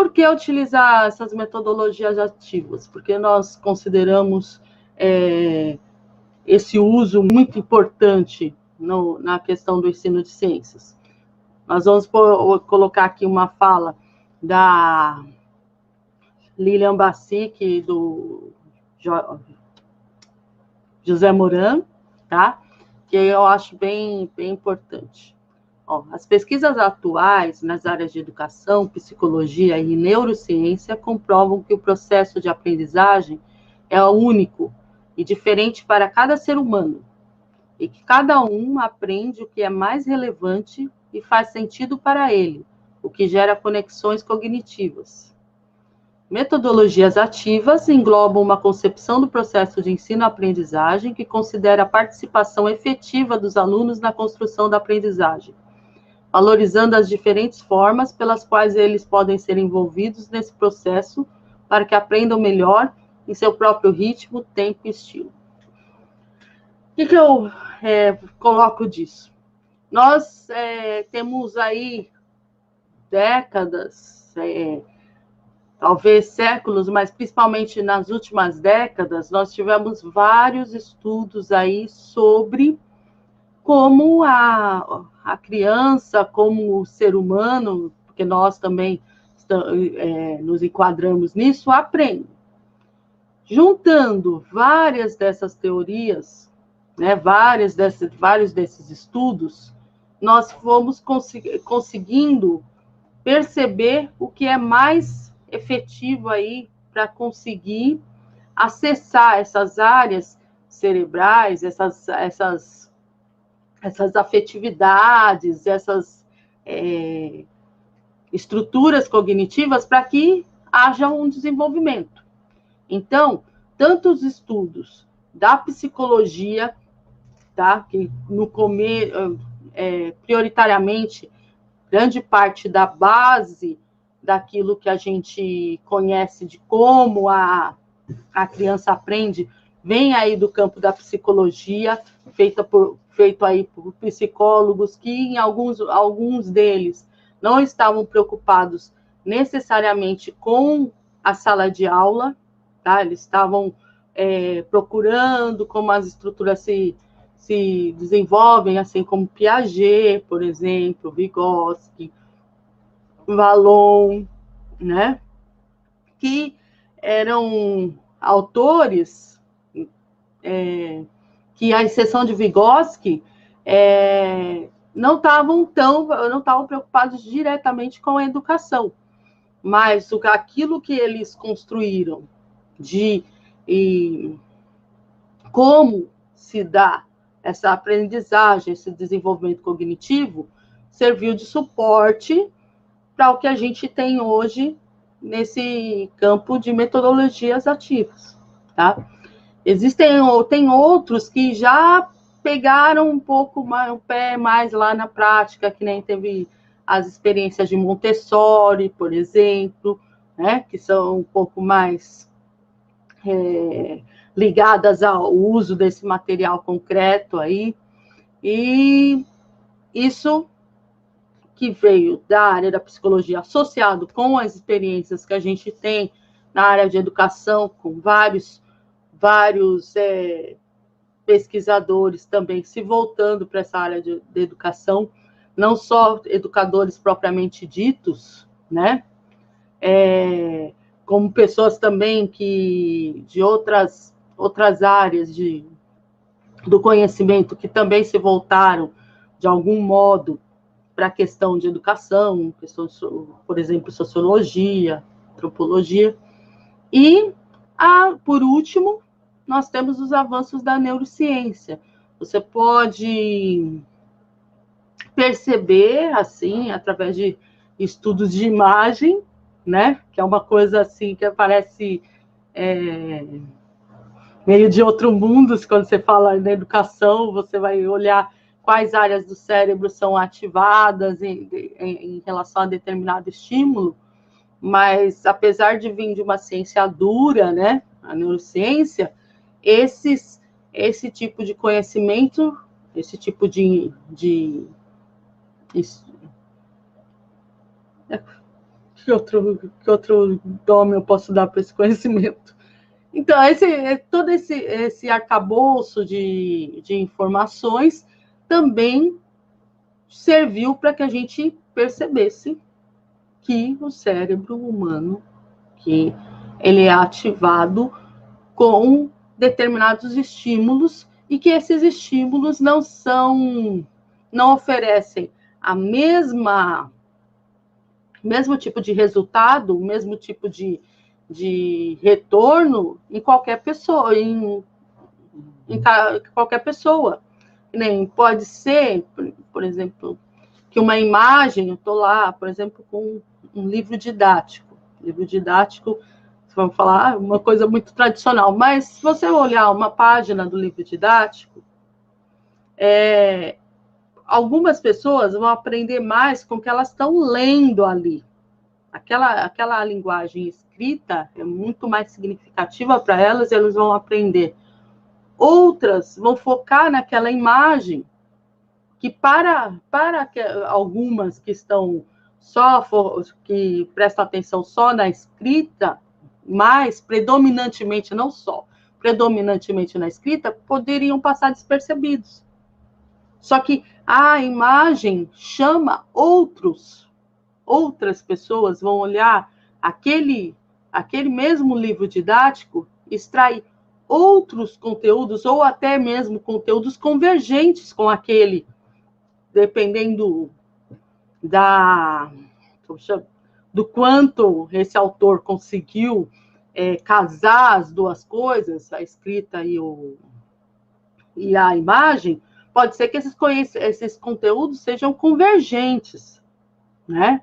por que utilizar essas metodologias ativas? Porque nós consideramos esse uso muito importante na questão do ensino de ciências. Nós vamos colocar aqui uma fala da Lilian Bassic, do José Moran, tá? Que eu acho bem importante. Ó, as pesquisas atuais nas áreas de educação, psicologia e neurociência comprovam que o processo de aprendizagem é único e diferente para cada ser humano, e que cada um aprende o que é mais relevante e faz sentido para ele, o que gera conexões cognitivas. Metodologias ativas englobam uma concepção do processo de ensino-aprendizagem que considera a participação efetiva dos alunos na construção da aprendizagem, valorizando as diferentes formas pelas quais eles podem ser envolvidos nesse processo para que aprendam melhor em seu próprio ritmo, tempo e estilo. O que eu coloco disso? Nós temos aí décadas, talvez séculos, mas principalmente nas últimas décadas, nós tivemos vários estudos aí sobre como a criança, como o ser humano, porque nós também nos enquadramos nisso, aprende. Juntando várias dessas teorias, né, vários desses estudos, nós fomos conseguindo perceber o que é mais efetivo aí para conseguir acessar essas áreas cerebrais, essas afetividades, essas estruturas cognitivas para que haja um desenvolvimento. Então, tanto os estudos da psicologia, tá, que prioritariamente, grande parte da base daquilo que a gente conhece de como a criança aprende, vem aí do campo da psicologia, feito aí por psicólogos que, em alguns deles, não estavam preocupados necessariamente com a sala de aula, tá? Eles estavam procurando como as estruturas se desenvolvem, assim como Piaget, por exemplo, Vygotsky, Vallon, né? Que eram autores que, à exceção de Vygotsky, não estavam preocupados diretamente com a educação, mas aquilo que eles construíram e como se dá essa aprendizagem, esse desenvolvimento cognitivo, serviu de suporte para o que a gente tem hoje nesse campo de metodologias ativas, tá? Tem outros que já pegaram um pouco mais, o pé mais lá na prática, que nem teve as experiências de Montessori, por exemplo, né, que são um pouco mais ligadas ao uso desse material concreto aí, e isso que veio da área da psicologia, associado com as experiências que a gente tem na área de educação, com vários pesquisadores também se voltando para essa área de educação, não só educadores propriamente ditos, né? Como pessoas também que de outras áreas do conhecimento que também se voltaram, de algum modo, para a questão de educação, por exemplo, sociologia, antropologia. E, por último, nós temos os avanços da neurociência. Você pode perceber, assim, através de estudos de imagem, né, que é uma coisa assim que parece meio de outro mundo. Quando você fala na educação, você vai olhar quais áreas do cérebro são ativadas em relação a determinado estímulo, mas apesar de vir de uma ciência dura, né, a neurociência, esse tipo de conhecimento, esse tipo de que outro nome eu posso dar para esse conhecimento? Então, todo esse arcabouço de informações também serviu para que a gente percebesse que o cérebro humano, que ele é ativado com determinados estímulos e que esses estímulos não oferecem mesmo tipo de resultado, o mesmo tipo de retorno em qualquer pessoa, em qualquer pessoa. Nem pode ser, por exemplo, que uma imagem, eu estou lá, por exemplo, com um livro didático. Livro didático, vamos falar uma coisa muito tradicional, mas se você olhar uma página do livro didático, algumas pessoas vão aprender mais com o que elas estão lendo ali. Aquela linguagem escrita é muito mais significativa para elas e elas vão aprender. Outras vão focar naquela imagem, que para algumas que estão que prestam atenção só na escrita, mas predominantemente na escrita, poderiam passar despercebidos. Só que a imagem chama outras pessoas, vão olhar aquele mesmo livro didático, extrair outros conteúdos, ou até mesmo conteúdos convergentes com aquele, dependendo do quanto esse autor conseguiu casar as duas coisas, a escrita e a imagem, pode ser que esses conteúdos sejam convergentes, né?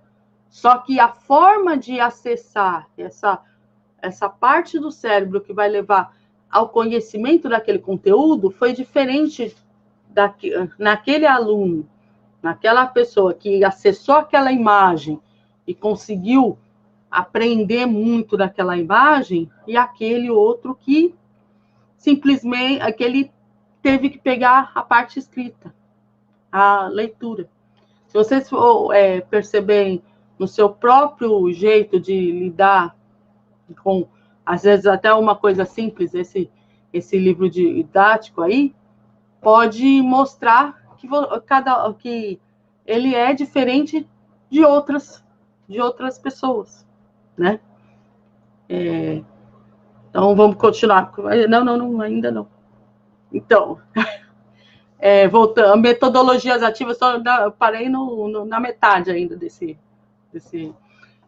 Só que a forma de acessar essa parte do cérebro que vai levar ao conhecimento daquele conteúdo foi diferente naquele aluno, naquela pessoa que acessou aquela imagem e conseguiu aprender muito daquela imagem, e aquele outro que simplesmente aquele teve que pegar a parte escrita, a leitura. Se vocês perceberem no seu próprio jeito de lidar com, às vezes, até uma coisa simples, esse livro didático aí, pode mostrar que ele é diferente de outras pessoas, né? Então, vamos continuar. Não, ainda não. Então, voltando, metodologias ativas, parei na metade ainda desse.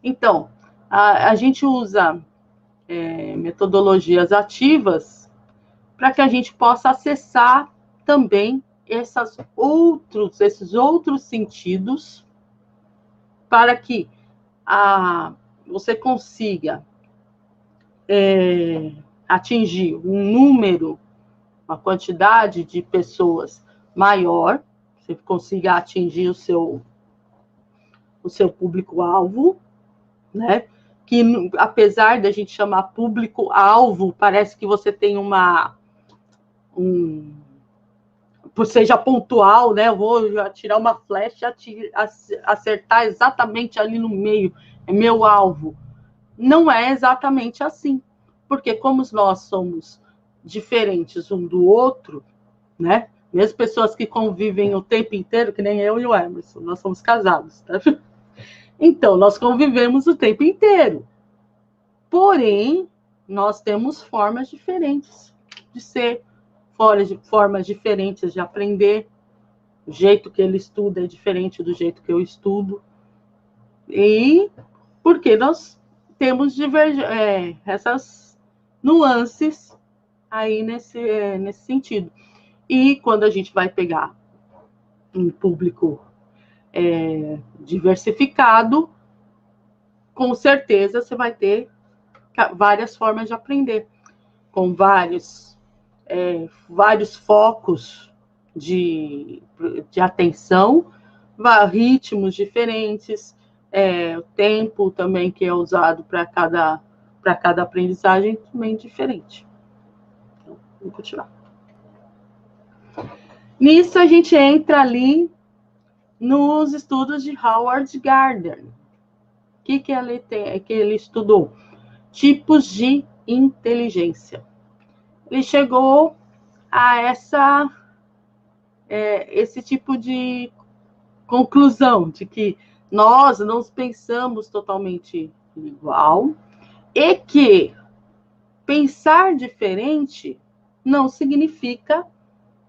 Então, a gente usa metodologias ativas para que a gente possa acessar também esses outros sentidos, para que você consiga atingir um número, uma quantidade de pessoas maior, você consiga atingir o seu público-alvo, né? Que, apesar de a gente chamar público-alvo, parece que você tem seja pontual, né? Eu vou atirar uma flecha, acertar exatamente ali no meio, é meu alvo. Não é exatamente assim, porque como nós somos diferentes um do outro, né? Mesmo pessoas que convivem o tempo inteiro, que nem eu e o Emerson, nós somos casados, tá? Então, nós convivemos o tempo inteiro. Porém, nós temos formas diferentes de ser, formas diferentes de aprender. O jeito que ele estuda é diferente do jeito que eu estudo. E porque nós temos essas nuances aí nesse sentido. E quando a gente vai pegar um público diversificado, com certeza você vai ter várias formas de aprender, com vários focos de atenção, ritmos diferentes, o tempo também que é usado para cada aprendizagem também diferente. Então, vamos continuar. Nisso a gente entra ali nos estudos de Howard Gardner. que ele estudou? Tipos de inteligência. Ele chegou a esse tipo de conclusão, de que nós não pensamos totalmente igual e que pensar diferente não significa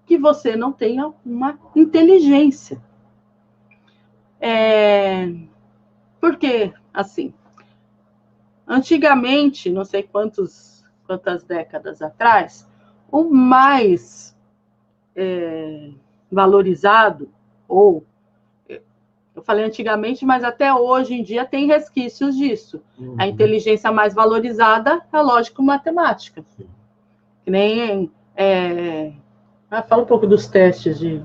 que você não tenha uma inteligência. Porque, assim, antigamente, não sei quantas décadas atrás, o mais valorizado, ou eu falei antigamente, mas até hoje em dia tem resquícios disso. Uhum. A inteligência mais valorizada é a lógico-matemática. Que nem... fala um pouco dos testes de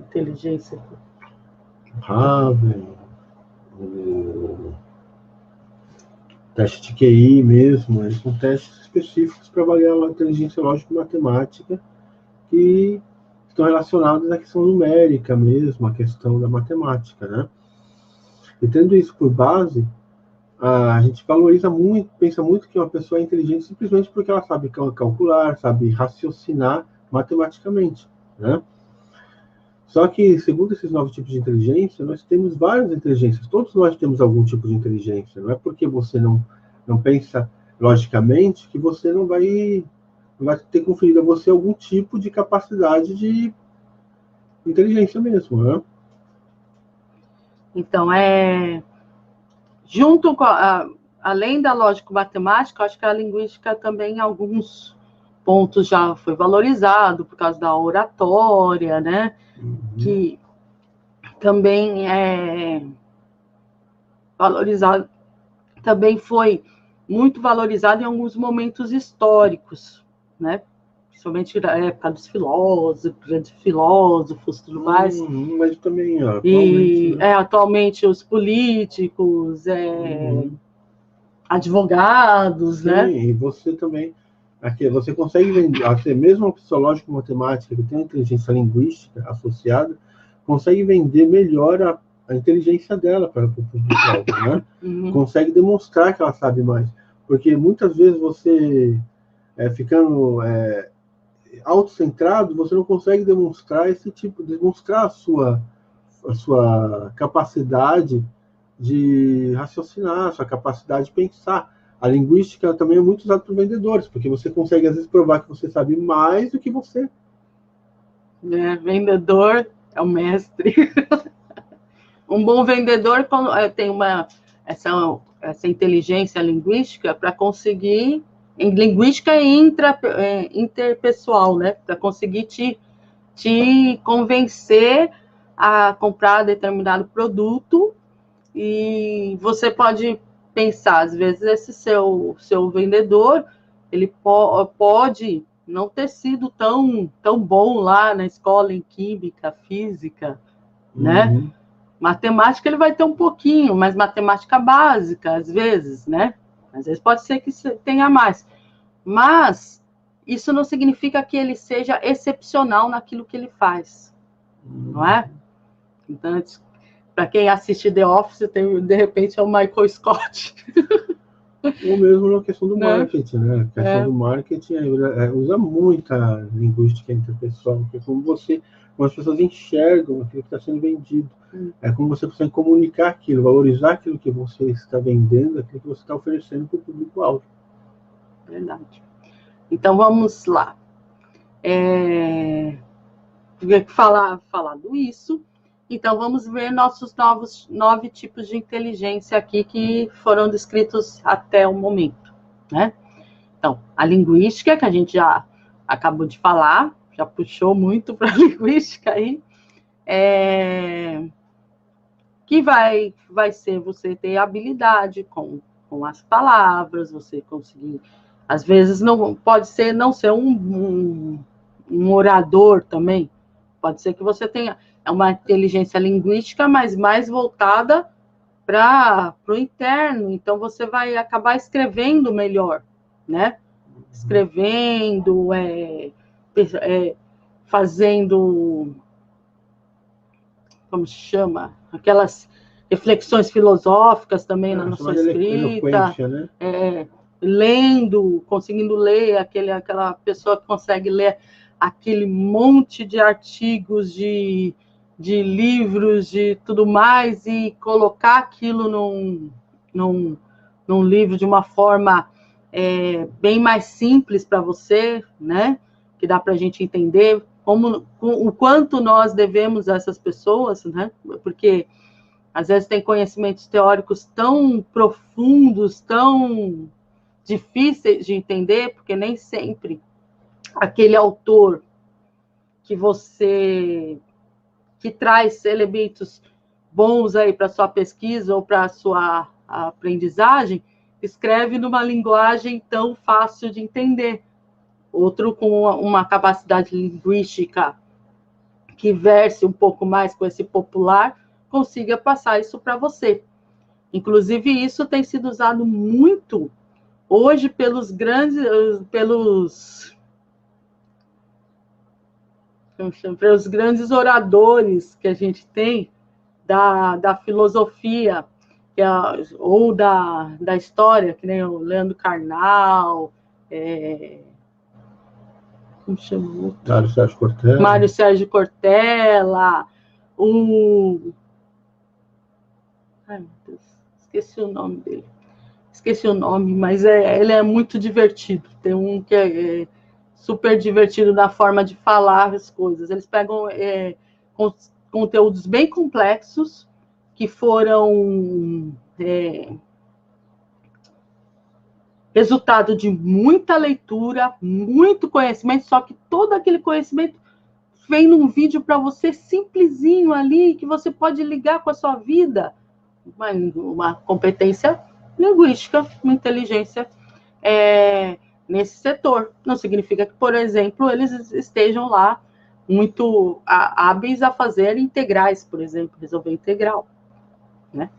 inteligência. Raven, o teste de QI mesmo, eles são testes específicos para avaliar a inteligência lógico-matemática que estão relacionados à questão numérica mesmo, à questão da matemática, né? E tendo isso por base, a gente valoriza muito, pensa muito que uma pessoa é inteligente simplesmente porque ela sabe calcular, sabe raciocinar matematicamente, né? Só que, segundo esses 9 tipos de inteligência, nós temos várias inteligências. Todos nós temos algum tipo de inteligência. Não é porque você não pensa logicamente que você não vai ter conferido a você algum tipo de capacidade de inteligência mesmo, né? Então, junto com além da lógico-matemática, acho que a linguística também, em alguns pontos, já foi valorizado por causa da oratória, né? Uhum. Que também é valorizado, também foi muito valorizado em alguns momentos históricos, né? Principalmente na época dos filósofos, grandes filósofos, tudo mais. Mas também atualmente, né? Atualmente os políticos, advogados, sim, né? E você também, aqui, você consegue vender, até mesmo uma pessoa lógico-matemática que tem uma inteligência linguística associada, consegue vender melhor a inteligência dela para o público-alvo, né? Uhum. Consegue demonstrar que ela sabe mais. Porque muitas vezes você, ficando autocentrado, você não consegue demonstrar a sua capacidade de raciocinar, a sua capacidade de pensar. A linguística também é muito usada por vendedores, porque você consegue, às vezes, provar que você sabe mais do que você. Vendedor é o mestre. Um bom vendedor tem essa inteligência linguística para conseguir, em linguística interpessoal, né? Para conseguir te convencer a comprar determinado produto. E você pode pensar, às vezes, esse seu vendedor, ele pode não ter sido tão bom lá na escola em química, física, né? Matemática ele vai ter um pouquinho, mas matemática básica, às vezes, né? Às vezes pode ser que tenha mais. Mas isso não significa que ele seja excepcional naquilo que ele faz, não é? Então, para quem assiste The Office, de repente é o Michael Scott. Ou mesmo na questão do marketing, né? A questão do marketing usa muita linguística interpessoal, porque como as pessoas enxergam aquilo que está sendo vendido. É como você consegue comunicar aquilo, valorizar aquilo que você está vendendo, aquilo que você está oferecendo para o público-alvo. Verdade. Então, vamos lá. Falado isso, então vamos ver nossos 9 tipos de inteligência aqui que foram descritos até o momento, né? Então, a linguística, que a gente já acabou de falar, já puxou muito para a linguística aí, que vai ser você ter habilidade com as palavras, você conseguir, às vezes não pode ser não ser um orador também, pode ser que você tenha uma inteligência linguística, mas mais voltada para o interno, então você vai acabar escrevendo melhor, né? Escrevendo, fazendo, como se chama? Aquelas reflexões filosóficas também na sua escrita, né? lendo, conseguindo ler, aquela pessoa que consegue ler aquele monte de artigos, de livros, de tudo mais, e colocar aquilo num livro de uma forma bem mais simples para você, né? Que dá para a gente entender o quanto nós devemos a essas pessoas, né? Porque às vezes tem conhecimentos teóricos tão profundos, tão difíceis de entender, porque nem sempre aquele autor que traz elementos bons aí para sua pesquisa ou para sua aprendizagem, escreve numa linguagem tão fácil de entender. Outro com uma capacidade linguística que verse um pouco mais com esse popular, consiga passar isso para você. Inclusive, isso tem sido usado muito hoje pelos grandes oradores que a gente tem da filosofia, ou da história, que nem o Leandro Carnal, como chamou? Mário Sérgio Cortella, ai, meu Deus, esqueci o nome dele. Mas ele é muito divertido. Tem um que é super divertido na forma de falar as coisas. Eles pegam conteúdos bem complexos que foram resultado de muita leitura, muito conhecimento, só que todo aquele conhecimento vem num vídeo para você simplesinho ali, que você pode ligar com a sua vida. Uma competência linguística, uma inteligência nesse setor. Não significa que, por exemplo, eles estejam lá muito hábeis a fazer integrais, por exemplo, resolver integral, né?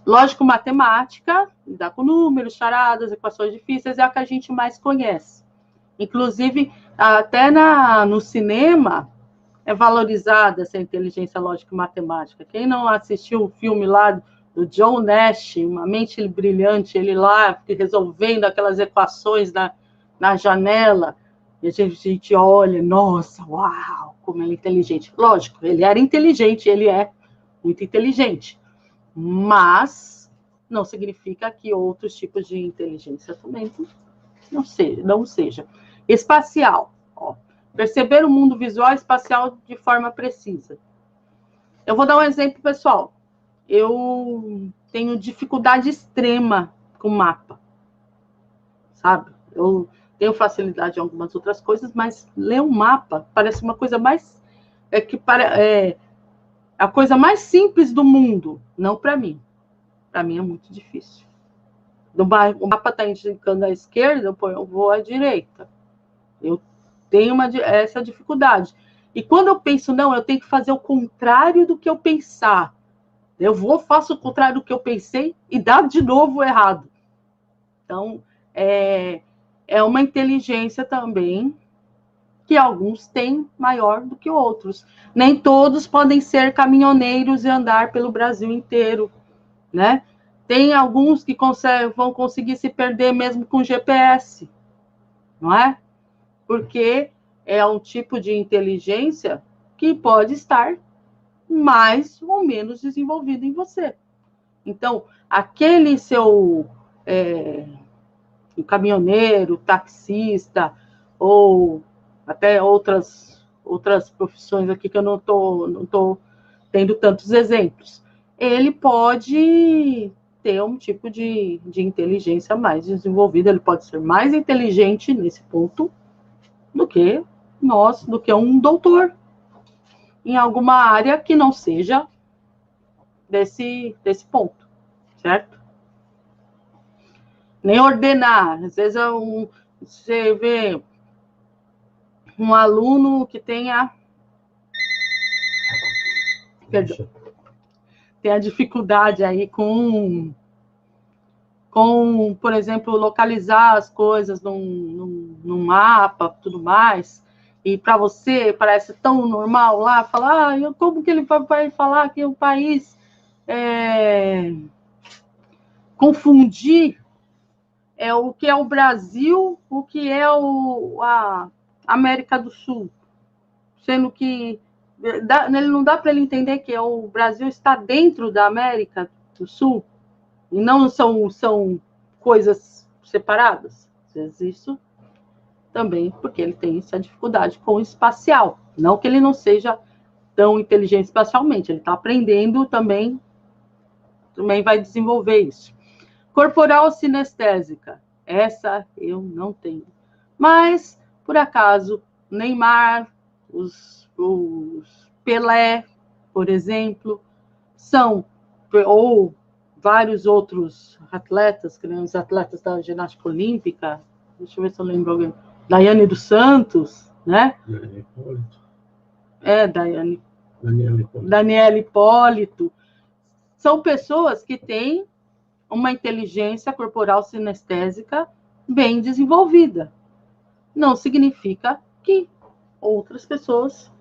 Lógico-matemática, lidar com números, charadas, equações difíceis, é a que a gente mais conhece. Inclusive, até no cinema, é valorizada essa inteligência lógico-matemática. Quem não assistiu o filme lá do John Nash, Uma Mente Brilhante, ele lá resolvendo aquelas equações na janela, e a gente olha, nossa, uau, como ele é inteligente. Lógico, ele era inteligente, ele é muito inteligente, mas não significa que outros tipos de inteligência também não seja. Espacial, perceber o mundo visual e espacial de forma precisa. Eu vou dar um exemplo, pessoal. Eu tenho dificuldade extrema com mapa, sabe? Eu tenho facilidade em algumas outras coisas, mas ler um mapa parece uma coisa mais... a coisa mais simples do mundo. Não para mim. Para mim é muito difícil. O mapa está indicando à esquerda, eu vou à direita. Eu tenho essa dificuldade. E quando eu penso, não, eu tenho que fazer o contrário do que eu pensar. Faço o contrário do que eu pensei e dá de novo errado. Então, é uma inteligência também que alguns têm maior do que outros. Nem todos podem ser caminhoneiros e andar pelo Brasil inteiro, né? Tem alguns que vão conseguir se perder mesmo com GPS, não é? Porque é um tipo de inteligência que pode estar mais ou menos desenvolvido em você. Então, aquele seu caminhoneiro, taxista, ou até outras profissões aqui que eu não tô tendo tantos exemplos, ele pode ter um tipo de inteligência mais desenvolvida, ele pode ser mais inteligente nesse ponto do que um doutor em alguma área que não seja desse ponto, certo? Nem ordenar. Às vezes você vê um aluno que tem a dificuldade aí com, por exemplo, localizar as coisas num mapa, tudo mais. e para você parece tão normal lá, falar, como que ele vai falar que o país confundir o que é o Brasil, o que é a América do Sul, sendo que não dá para ele entender que o Brasil está dentro da América do Sul e não são coisas separadas. Às vezes isso também porque ele tem essa dificuldade com o espacial. Não que ele não seja tão inteligente espacialmente, ele está aprendendo também vai desenvolver isso. Corporal sinestésica, essa eu não tenho. Mas, por acaso, Neymar, os Pelé, por exemplo, ou vários outros atletas, que nem os atletas da ginástica olímpica, deixa eu ver se eu lembro alguém, Daiane dos Santos, né? Daniela Hipólito. São pessoas que têm uma inteligência corporal sinestésica bem desenvolvida. Não significa que outras pessoas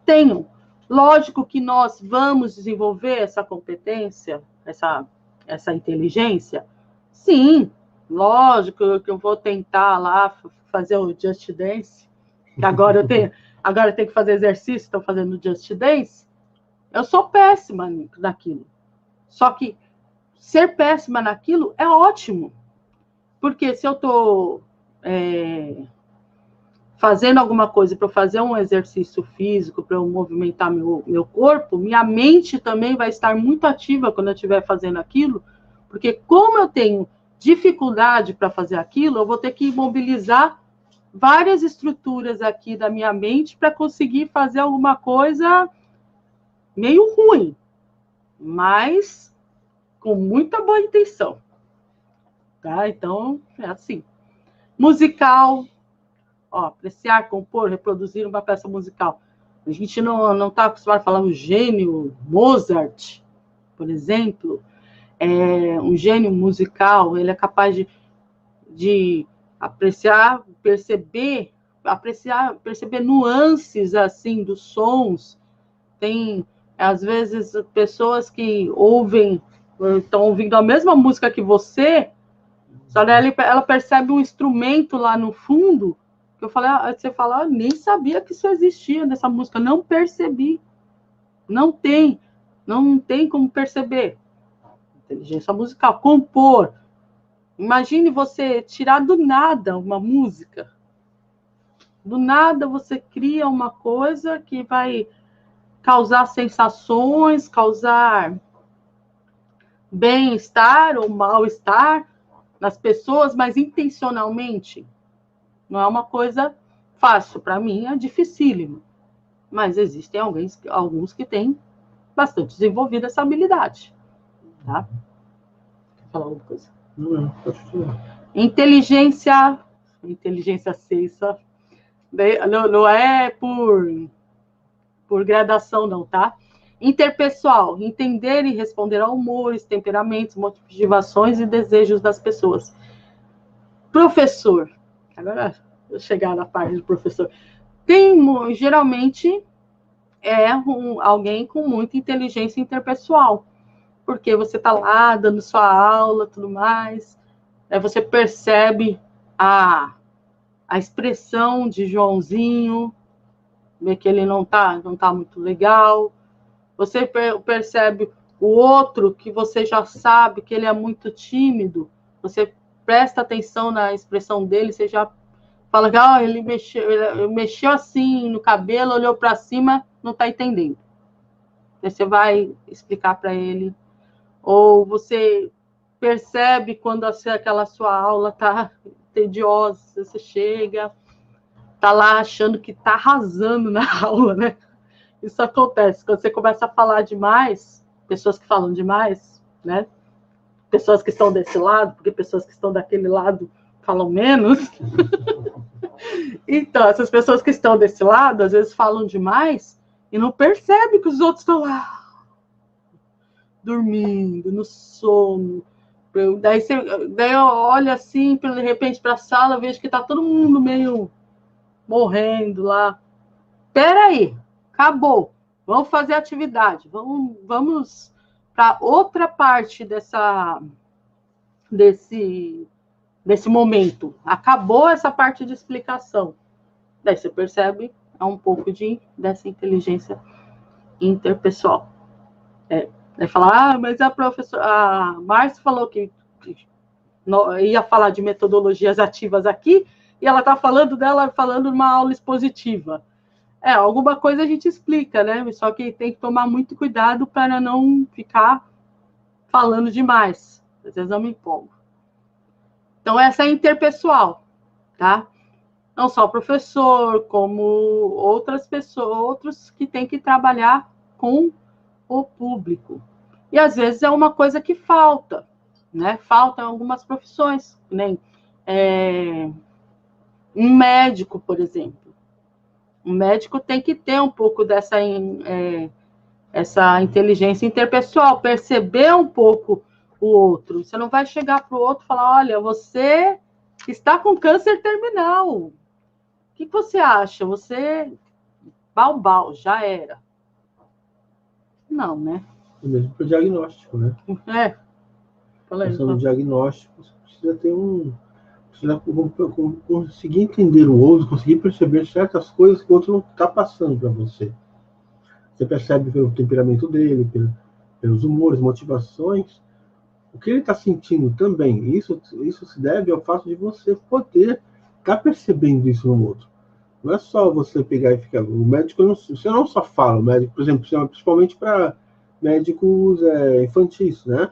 tenham. Lógico que nós vamos desenvolver essa competência, essa inteligência. Sim, lógico que eu vou tentar lá fazer o Just Dance, que agora eu tenho que fazer exercício, estou fazendo Just Dance. Eu sou péssima naquilo. Só que ser péssima naquilo é ótimo. Porque se eu estou fazendo alguma coisa para fazer um exercício físico, para eu movimentar meu corpo, minha mente também vai estar muito ativa quando eu estiver fazendo aquilo, porque como eu tenho dificuldade para fazer aquilo, eu vou ter que mobilizar várias estruturas aqui da minha mente para conseguir fazer alguma coisa meio ruim, mas com muita boa intenção. Tá? Então, é assim. Musical, apreciar, compor, reproduzir uma peça musical. A gente não está acostumado a falar um gênio, Mozart, por exemplo, um gênio musical, ele é capaz de apreciar, perceber nuances assim dos sons. Tem, às vezes, pessoas que estão ouvindo a mesma música que você, só ela percebe um instrumento lá no fundo, que você fala, nem sabia que isso existia nessa música, não percebi. Não tem como perceber. Inteligência musical, compor. Imagine você tirar do nada uma música. Do nada você cria uma coisa que vai causar sensações, causar bem-estar ou mal-estar nas pessoas, mas intencionalmente. Não é uma coisa fácil. Para mim, é dificílimo. Mas existem alguns que têm bastante desenvolvida essa habilidade. Tá? Quer falar alguma coisa? Não, pode falar. Inteligência 6, não é por gradação, não, tá? Interpessoal, entender e responder a humores, temperamentos, motivações e desejos das pessoas. Professor, agora eu chegar na parte do professor, geralmente alguém com muita inteligência interpessoal, porque você está lá dando sua aula, tudo mais, aí você percebe a expressão de Joãozinho, vê que ele não tá muito legal, você percebe o outro que você já sabe que ele é muito tímido, você presta atenção na expressão dele, você já fala que ele mexeu assim no cabelo, olhou para cima, não está entendendo. Aí você vai explicar para ele. Ou você percebe quando aquela sua aula está tediosa, você chega, está lá achando que está arrasando na aula, né? Isso acontece quando você começa a falar demais, pessoas que falam demais, né? Pessoas que estão desse lado, porque pessoas que estão daquele lado falam menos. Então, essas pessoas que estão desse lado, às vezes falam demais e não percebem que os outros estão lá, dormindo, no sono. Daí eu olho assim, de repente, para a sala, vejo que está todo mundo meio morrendo lá. Peraí, acabou. Vamos fazer atividade. Vamos para outra parte desse momento. Acabou essa parte de explicação. Daí você percebe um pouco dessa inteligência interpessoal. Vai falar, mas a Márcia falou que ia falar de metodologias ativas aqui, e ela está falando numa aula expositiva. Alguma coisa a gente explica, né? Só que tem que tomar muito cuidado para não ficar falando demais. Às vezes eu me empolgo. Então, essa é interpessoal, tá? Não só o professor, como outras pessoas, outros que têm que trabalhar com o público. E, às vezes, é uma coisa que falta, né? Falta em algumas profissões, nem um médico, por exemplo. Um médico tem que ter um pouco dessa essa inteligência interpessoal, perceber um pouco o outro. Você não vai chegar para o outro e falar, olha, você está com câncer terminal. O que você acha? Você, já era. Não, né? O mesmo para o diagnóstico, né? No diagnóstico, você precisa ter precisa conseguir entender o outro, conseguir perceber certas coisas que o outro não está passando para você. Você percebe pelo temperamento dele, pelos humores, motivações, o que ele está sentindo também. Isso se deve ao fato de você poder estar percebendo isso no outro. Não é só você pegar e ficar... O médico, você não só fala, o médico, por exemplo, principalmente para médicos infantis, né?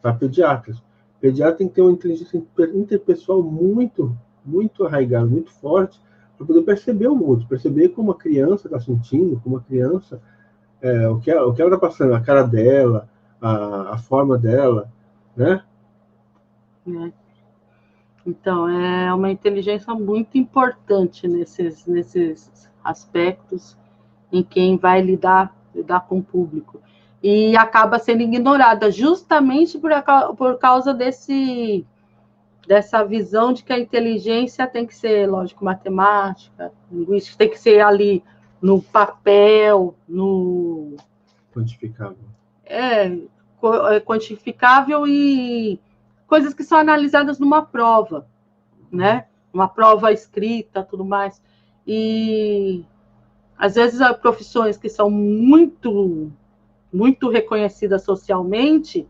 Para pediatras. O pediatra tem que ter uma inteligência interpessoal muito, muito arraigada, muito forte, para poder perceber o outro, perceber como a criança está sentindo, como a criança, o que ela está passando, a cara dela, a forma dela, né? Então, é uma inteligência muito importante nesses aspectos em quem vai lidar com o público. E acaba sendo ignorada justamente por causa dessa visão de que a inteligência tem que ser lógico-matemática, linguística, tem que ser ali no papel, no... Quantificável. Quantificável e coisas que são analisadas numa prova, né? Uma prova escrita, tudo mais. E, às vezes, as profissões que são muito, muito reconhecidas socialmente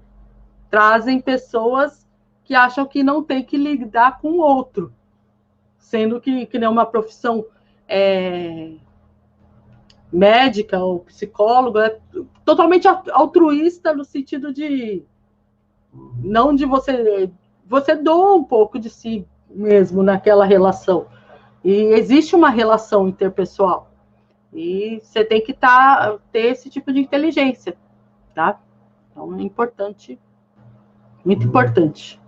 trazem pessoas que acham que não tem que lidar com o outro, sendo que nem uma profissão médica ou psicólogo é totalmente altruísta no sentido de não de você doa um pouco de si mesmo naquela relação. E existe uma relação interpessoal. E você tem que ter esse tipo de inteligência, tá? Então é importante, muito importante.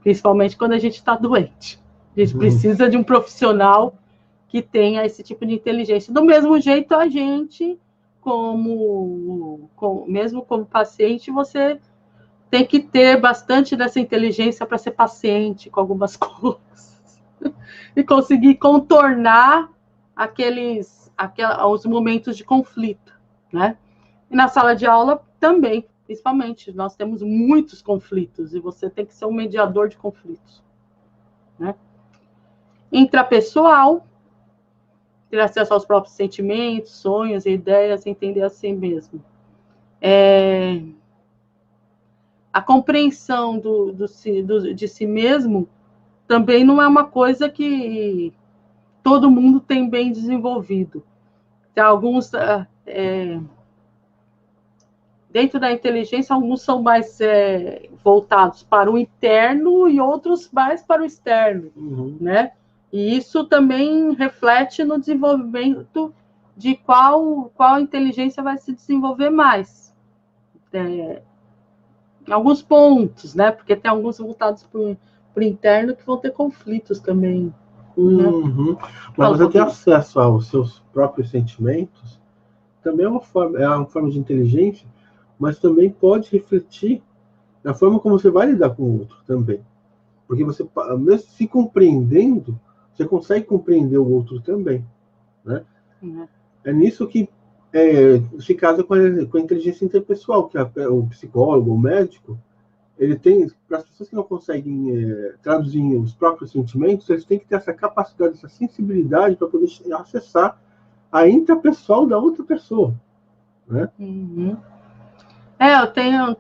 Principalmente quando a gente está doente. A gente precisa de um profissional que tenha esse tipo de inteligência. Do mesmo jeito, a gente, mesmo como paciente, você tem que ter bastante dessa inteligência para ser paciente com algumas coisas e conseguir contornar os momentos de conflito, né? E na sala de aula também, principalmente, nós temos muitos conflitos e você tem que ser um mediador de conflitos, né? Intrapessoal, ter acesso aos próprios sentimentos, sonhos e ideias, entender a si mesmo. A compreensão de si mesmo também não é uma coisa que todo mundo tem bem desenvolvido. Tem alguns, dentro da inteligência, alguns são mais voltados para o interno e outros mais para o externo, né? E isso também reflete no desenvolvimento de qual inteligência vai se desenvolver mais. Alguns pontos, né? Porque tem alguns voltados para o interno que vão ter conflitos também. Né? Mas você ter acesso aos seus próprios sentimentos também é uma forma de inteligência, mas também pode refletir na forma como você vai lidar com o outro também. Porque você, mesmo se compreendendo, você consegue compreender o outro também, né? Uhum. É nisso que se casa com a inteligência interpessoal, que o psicólogo, o médico, ele tem, para as pessoas que não conseguem traduzir os próprios sentimentos, eles têm que ter essa capacidade, essa sensibilidade para poder acessar a intrapessoal da outra pessoa, né? Uhum. Eu tenho,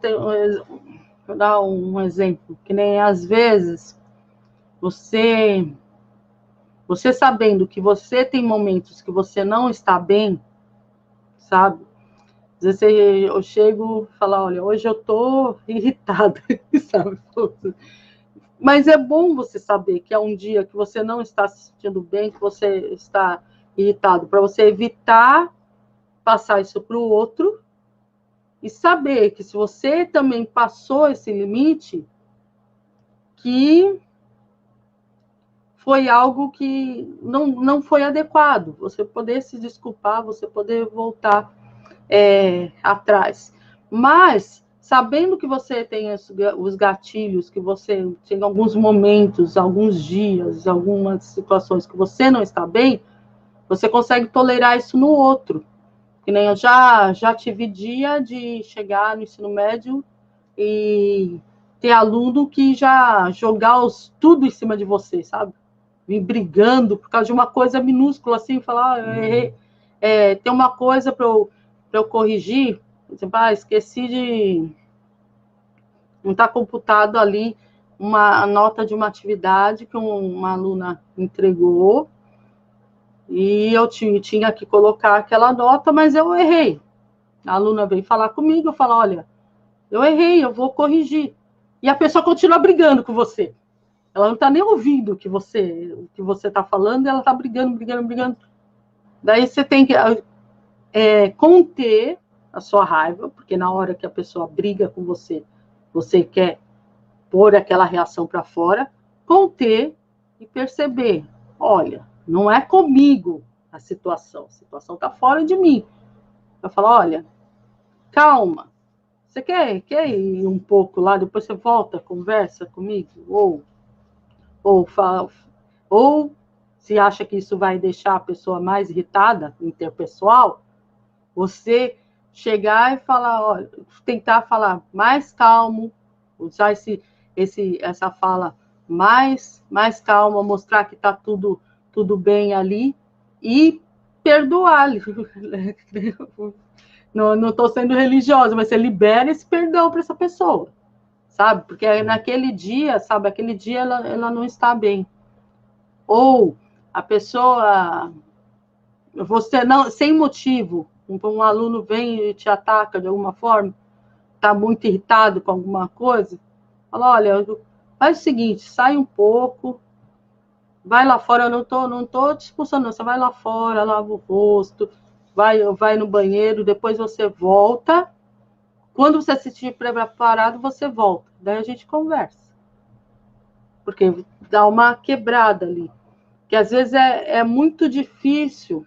vou dar um exemplo, que nem às vezes você sabendo que você tem momentos que você não está bem, sabe? Às vezes eu chego e falo, olha, hoje eu tô irritada, sabe? Mas é bom você saber que é um dia que você não está se sentindo bem, que você está irritado, para você evitar passar isso para o outro e saber que se você também passou esse limite, que foi algo que não foi adequado. Você poder se desculpar, você poder voltar atrás. Mas, sabendo que você tem os gatilhos, que você tem alguns momentos, alguns dias, algumas situações que você não está bem, você consegue tolerar isso no outro. Que nem eu já tive dia de chegar no ensino médio e ter aluno que já jogar tudo em cima de você, sabe? Vir brigando por causa de uma coisa minúscula, assim, falar, eu errei. Tem uma coisa para eu corrigir, por exemplo, esqueci de não estar computado ali uma nota de uma atividade que uma aluna entregou e eu tinha que colocar aquela nota, mas eu errei. A aluna veio falar comigo, eu falo, olha, eu errei, eu vou corrigir. E a pessoa continua brigando com você. Ela não está nem ouvindo o que você está falando, ela está brigando. Daí você tem que conter a sua raiva, porque na hora que a pessoa briga com você, você quer pôr aquela reação para fora, conter e perceber, olha, não é comigo a situação está fora de mim. Eu falo, olha, calma, você quer ir um pouco lá, depois você volta, conversa comigo, ou se acha que isso vai deixar a pessoa mais irritada, interpessoal, você chegar e falar, olha, tentar falar mais calmo, usar essa fala mais calma, mostrar que está tudo bem ali e perdoar. Não estou sendo religiosa, mas você libera esse perdão para essa pessoa, sabe? Porque naquele dia, sabe, aquele dia ela não está bem. Ou a pessoa, você não, sem motivo, um aluno vem e te ataca de alguma forma, está muito irritado com alguma coisa, fala, olha, faz o seguinte, sai um pouco, vai lá fora, eu não tô te expulsando, não, você vai lá fora, lava o rosto, vai no banheiro, depois você volta, quando você se sentir preparado, você volta, daí a gente conversa. Porque dá uma quebrada ali. Que às vezes é muito difícil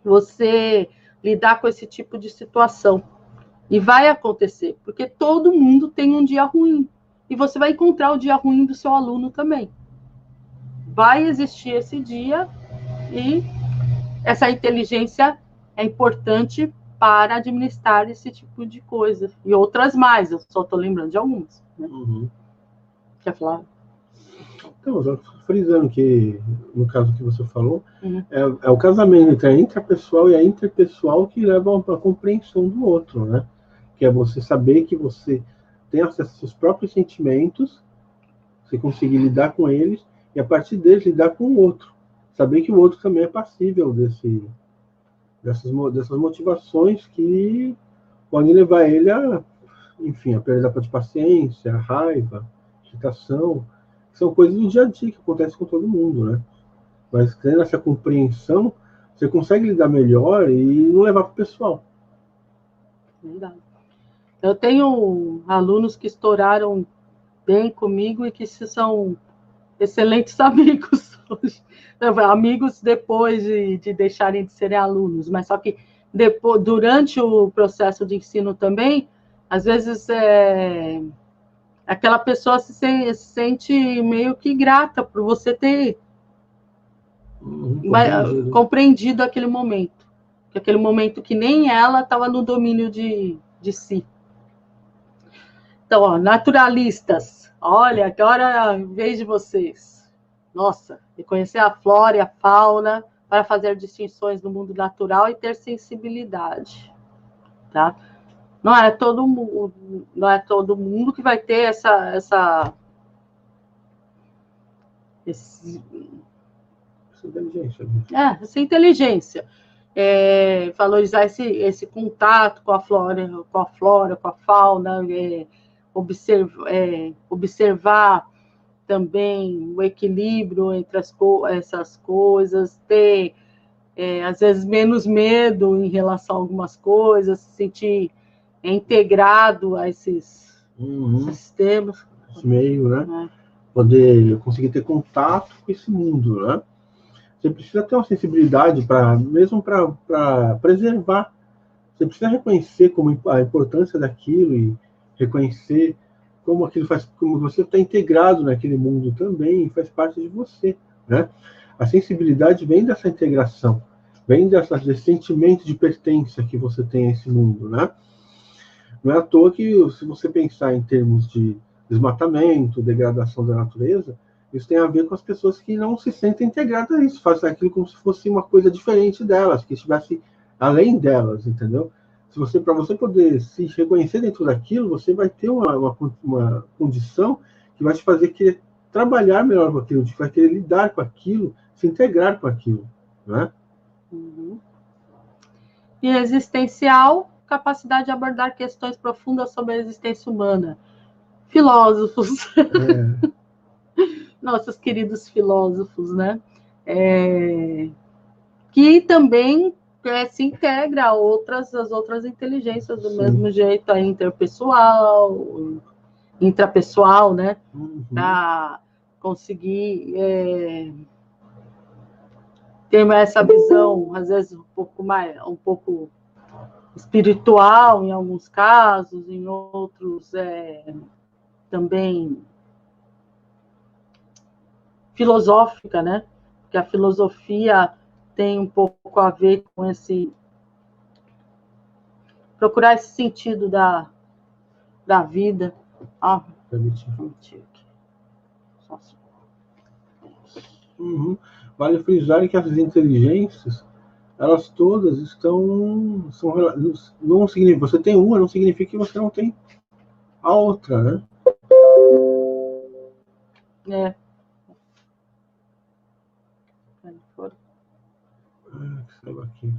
você lidar com esse tipo de situação. E vai acontecer, porque todo mundo tem um dia ruim. E você vai encontrar o dia ruim do seu aluno também. Vai existir esse dia e essa inteligência é importante para administrar esse tipo de coisa. E outras mais, eu só estou lembrando de algumas. Né? Uhum. Quer falar? Então, só frisando que, no caso que você falou, é o casamento entre a intrapessoal e a interpessoal que leva à compreensão do outro, né? Que é você saber que você tem acesso aos seus próprios sentimentos, você conseguir lidar com eles, e a partir deles lidar com o outro. Saber que o outro também é passível dessas motivações que podem levar ele a, enfim, a perda de paciência, a raiva, a irritação. São coisas do dia a dia que acontecem com todo mundo, né? Mas tendo essa compreensão, você consegue lidar melhor e não levar para o pessoal. Verdade. Eu tenho alunos que estouraram bem comigo e que são excelentes amigos hoje. Amigos depois de deixarem de serem alunos, mas só que depois, durante o processo de ensino também, às vezes aquela pessoa se sente meio que grata por você ter compreendido aquele momento. Aquele momento que nem ela estava no domínio de si. Então, ó, naturalistas, olha, agora é a vez de vocês. Nossa, reconhecer a flora e a fauna para fazer distinções no mundo natural e ter sensibilidade, tá? Não é todo mundo que vai ter essa inteligência. Valorizar esse contato com a flora, com a fauna, observar também o equilíbrio entre essas coisas, ter, às vezes, menos medo em relação a algumas coisas, se sentir integrado a esses sistemas. Esse meio, né? Poder conseguir ter contato com esse mundo, né? Você precisa ter uma sensibilidade mesmo para preservar. Você precisa reconhecer a importância daquilo e reconhecer como aquilo faz, como você está integrado naquele mundo também, faz parte de você, né? A sensibilidade vem dessa integração, vem desse sentimento de pertença que você tem a esse mundo, né? Não é à toa que, se você pensar em termos de desmatamento, degradação da natureza, isso tem a ver com as pessoas que não se sentem integradas a isso, fazem aquilo como se fosse uma coisa diferente delas, que estivesse além delas, entendeu? Para você poder se reconhecer dentro daquilo, você vai ter uma condição que vai te fazer querer trabalhar melhor com aquilo, vai querer lidar com aquilo, se integrar com aquilo, né? E existencial, capacidade de abordar questões profundas sobre a existência humana. Filósofos. Nossos queridos filósofos, né? Que também se integra as outras inteligências do mesmo jeito, a interpessoal, intrapessoal, né? Para conseguir ter essa visão, às vezes um pouco espiritual em alguns casos, em outros também filosófica, né? Porque a filosofia tem um pouco a ver com procurar esse sentido da vida. Vale frisar que essas inteligências, elas todas não significa, você tem uma, não significa que você não tem a outra, né? Que saiu aqui.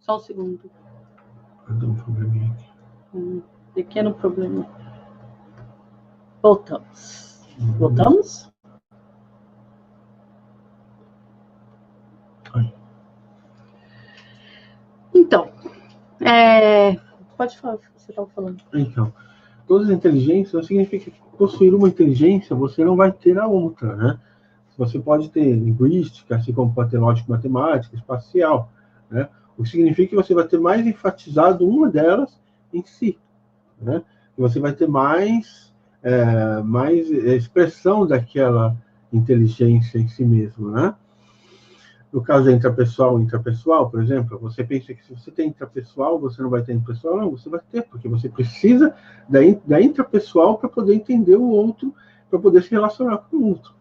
Só um segundo. Deu um probleminha aqui. Pequeno problema. Voltamos. Voltamos? Então, pode falar o que você estava falando. Então, todas as inteligências não significa que possuir uma inteligência você não vai ter a outra, né? Você pode ter linguística, assim como pode ter lógica, matemática, espacial, né? O que significa que você vai ter mais enfatizado uma delas em si, né? E você vai ter mais expressão daquela inteligência em si mesmo, né? No caso da intrapessoal, por exemplo, você pensa que se você tem intrapessoal, você não vai ter interpessoal? Não, você vai ter, porque você precisa da intrapessoal para poder entender o outro, para poder se relacionar com o outro.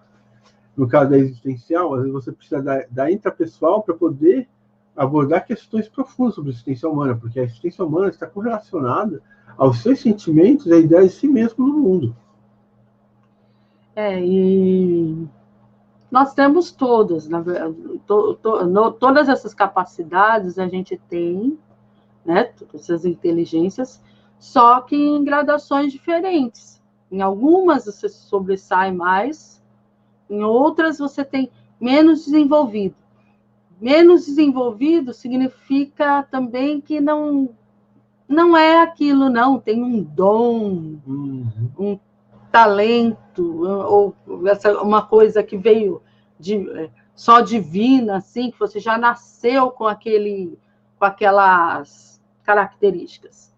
No caso da existencial, às vezes você precisa da intrapessoal para poder abordar questões profundas sobre a existência humana, porque a existência humana está correlacionada aos seus sentimentos e à ideia de si mesmo no mundo. E nós temos todas, todas essas capacidades a gente tem, né? Todas essas inteligências, só que em gradações diferentes. Em algumas você sobressai mais, em outras você tem menos desenvolvido. Menos desenvolvido significa também que não é aquilo, não. Tem um dom, um talento, ou uma coisa que veio só divina, assim, que você já nasceu com aquelas características.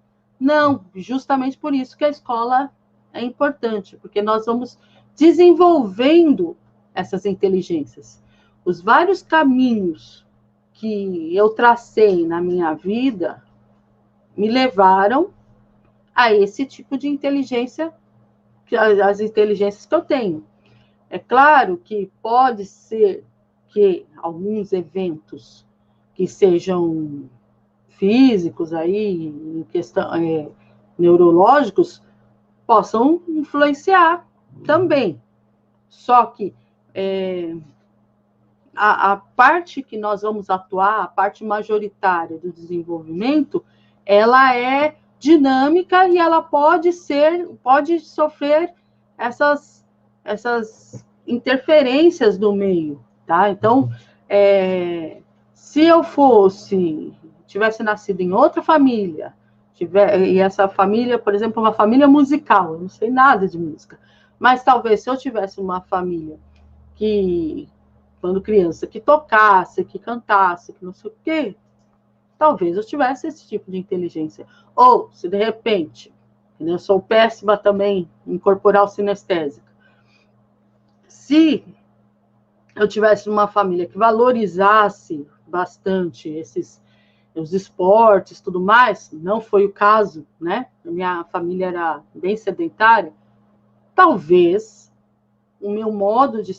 Não, justamente por isso que a escola é importante, porque nós vamos desenvolvendo essas inteligências. Os vários caminhos que eu tracei na minha vida me levaram a esse tipo de inteligência, as inteligências que eu tenho. É claro que pode ser que alguns eventos que sejam físicos aí, em questão, neurológicos, possam influenciar também. Só que a parte que nós vamos atuar, a parte majoritária do desenvolvimento, ela é dinâmica e ela pode sofrer essas interferências do meio, tá? Então, se eu tivesse nascido em outra família, e essa família, por exemplo, uma família musical, eu não sei nada de música, mas talvez se eu tivesse uma família que, quando criança, que tocasse, que cantasse, que não sei o quê, talvez eu tivesse esse tipo de inteligência. Ou, se de repente, eu sou péssima também em corporal sinestésica, se eu tivesse uma família que valorizasse bastante os esportes, tudo mais, não foi o caso, né? Minha família era bem sedentária, talvez o meu modo de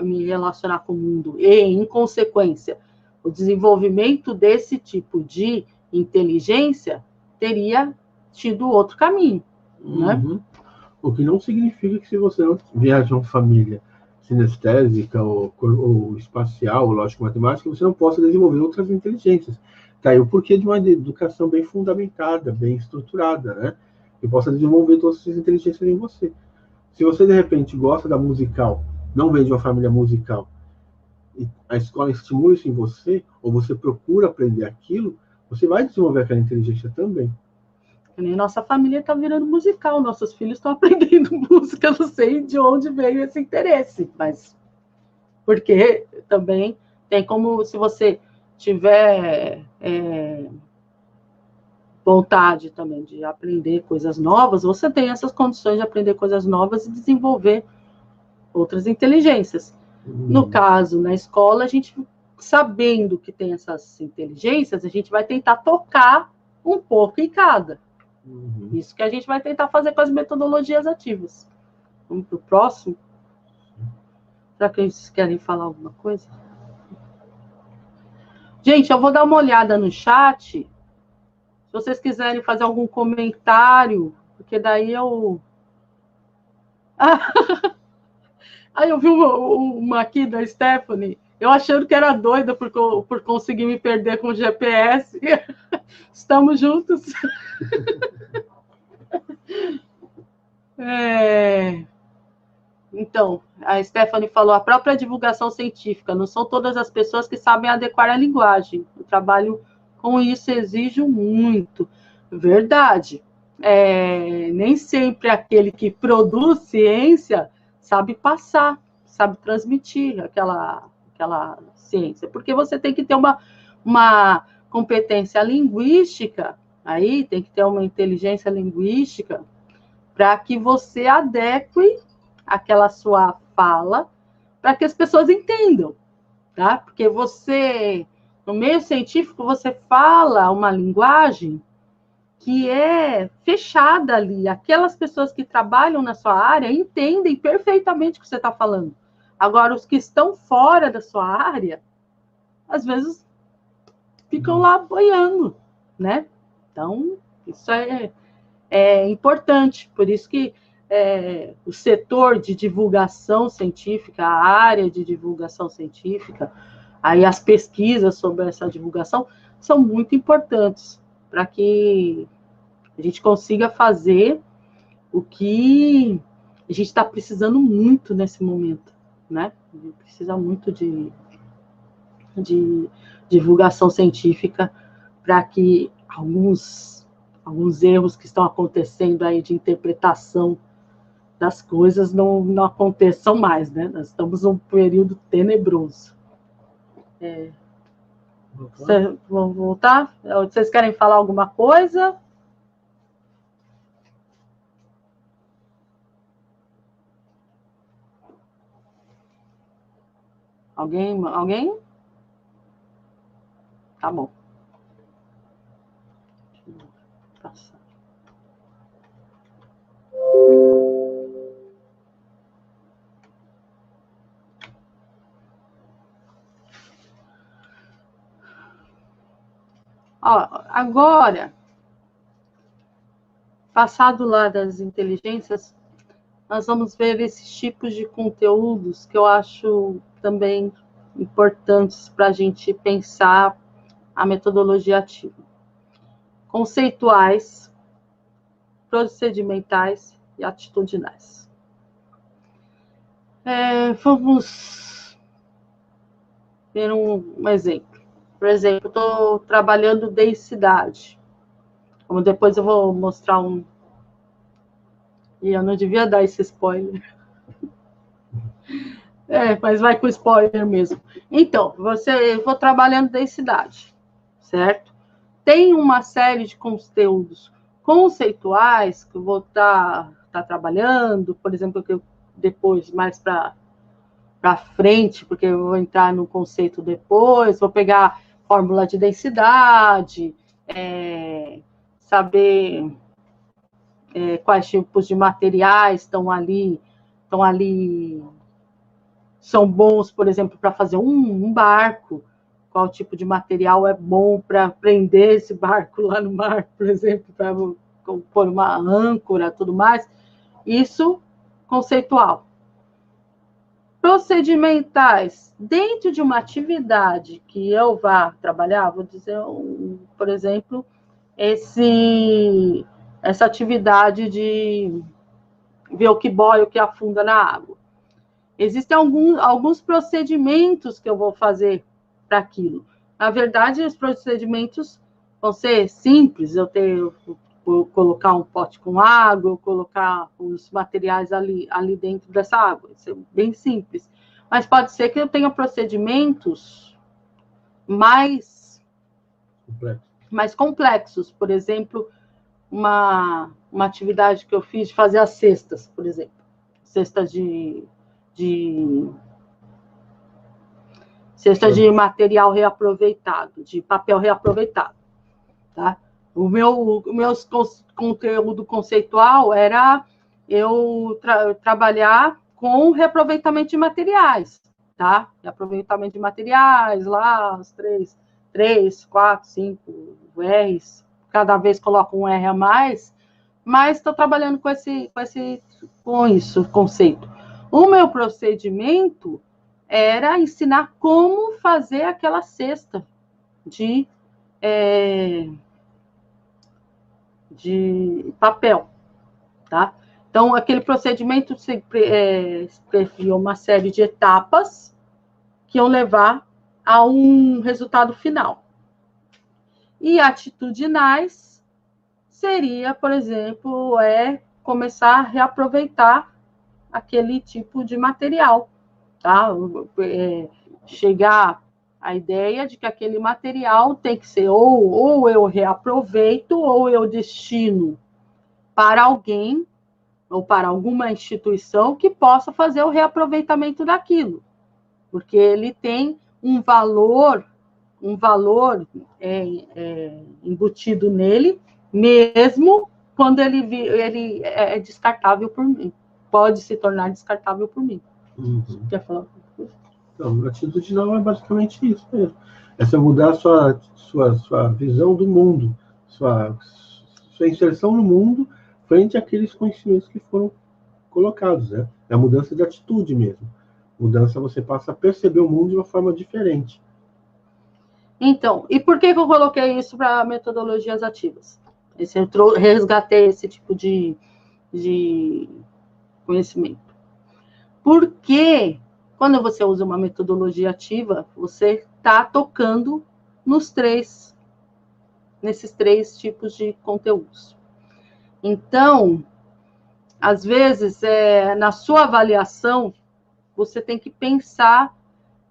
me relacionar com o mundo e, em consequência, o desenvolvimento desse tipo de inteligência teria tido outro caminho, né? O que não significa que se você não vier de uma família sinestésica ou espacial, ou lógico-matemática, você não possa desenvolver outras inteligências. Tá aí o porquê de uma educação bem fundamentada, bem estruturada, né? Que possa desenvolver todas essas inteligências em você. Se você, de repente, gosta da musical, não vem de uma família musical, e a escola estimula isso em você, ou você procura aprender aquilo, você vai desenvolver aquela inteligência também. Nem nossa família está virando musical, nossos filhos estão aprendendo música, eu não sei de onde veio esse interesse, mas porque também tem como, se você tiver vontade também de aprender coisas novas, você tem essas condições de aprender coisas novas e desenvolver outras inteligências. No caso, na escola, a gente, sabendo que tem essas inteligências, a gente vai tentar tocar um pouco em cada. Isso que a gente vai tentar fazer com as metodologias ativas. Vamos para o próximo? Será que eles querem falar alguma coisa? Gente, eu vou dar uma olhada no chat. Se vocês quiserem fazer algum comentário, porque daí eu... Aí eu vi uma aqui da Stephanie, eu achando que era doida por conseguir me perder com o GPS. Estamos juntos. Então, a Stephanie falou, a própria divulgação científica, não são todas as pessoas que sabem adequar a linguagem. O trabalho com isso exige muito. Verdade. Nem sempre aquele que produz ciência sabe passar, sabe transmitir aquela ciência, porque você tem que ter uma competência linguística, aí tem que ter uma inteligência linguística para que você adeque aquela sua fala para que as pessoas entendam, tá? Porque você, no meio científico, você fala uma linguagem que é fechada ali. Aquelas pessoas que trabalham na sua área entendem perfeitamente o que você está falando. Agora, os que estão fora da sua área, às vezes, ficam lá boiando, né? Então, isso é importante. Por isso que o setor de divulgação científica, a área de divulgação científica, aí as pesquisas sobre essa divulgação são muito importantes para que a gente consiga fazer o que a gente está precisando muito nesse momento, né? A gente precisa muito de divulgação científica para que alguns erros que estão acontecendo aí de interpretação das coisas não aconteçam mais, né? Nós estamos num período tenebroso. Vamos voltar? Vocês querem falar alguma coisa? Alguém? Tá bom. Passar. Ó, agora, passado lá das inteligências, nós vamos ver esses tipos de conteúdos que eu acho também importantes para a gente pensar a metodologia ativa. Conceituais, procedimentais e atitudinais. Vamos ver um exemplo. Por exemplo, estou trabalhando densidade. Como depois eu vou mostrar um... E eu não devia dar esse spoiler. Mas vai com spoiler mesmo. Então, eu vou trabalhando densidade, certo? Tem uma série de conteúdos conceituais que eu vou estar trabalhando, por exemplo, que eu depois, mais para frente, porque eu vou entrar no conceito depois, vou pegar fórmula de densidade, saber quais tipos de materiais estão ali, são bons, por exemplo, para fazer um barco, qual tipo de material é bom para prender esse barco lá no mar, por exemplo, para pôr uma âncora, tudo mais. Isso, conceitual. Procedimentais, dentro de uma atividade que eu vá trabalhar, vou dizer, por exemplo, essa atividade de ver o que boia, o que afunda na água. Existem alguns procedimentos que eu vou fazer para aquilo. Na verdade, os procedimentos vão ser simples. Vou colocar um pote com água, eu colocar os materiais ali dentro dessa água. Isso é bem simples. Mas pode ser que eu tenha procedimentos mais complexos. Por exemplo, uma atividade que eu fiz de fazer as cestas, por exemplo. Cestas de material reaproveitado, de papel reaproveitado, tá? O meu conteúdo conceitual era eu trabalhar com reaproveitamento de materiais, tá? Reaproveitamento de materiais, lá, os 3, 4, 5 R's, cada vez coloco um R a mais, mas estou trabalhando com isso, conceito. O meu procedimento era ensinar como fazer aquela cesta de papel, tá? Então, aquele procedimento previa uma série de etapas que iam levar a um resultado final. E atitudinais seria, por exemplo, começar a reaproveitar aquele tipo de material, tá? Chegar à ideia de que aquele material tem que ser ou eu reaproveito ou eu destino para alguém ou para alguma instituição que possa fazer o reaproveitamento daquilo, porque ele tem um valor embutido nele, mesmo quando ele é descartável por mim. Pode se tornar descartável por mim. Uhum. Quer falar? Não, atitudinal é basicamente isso mesmo. É você mudar a sua visão do mundo, sua inserção no mundo frente àqueles conhecimentos que foram colocados, né? É a mudança de atitude mesmo. Mudança, você passa a perceber o mundo de uma forma diferente. Então, e por que eu coloquei isso para metodologias ativas? Eu resgatei esse tipo de conhecimento. Porque quando você usa uma metodologia ativa, você está tocando nesses três tipos de conteúdos. Então, às vezes, na sua avaliação, você tem que pensar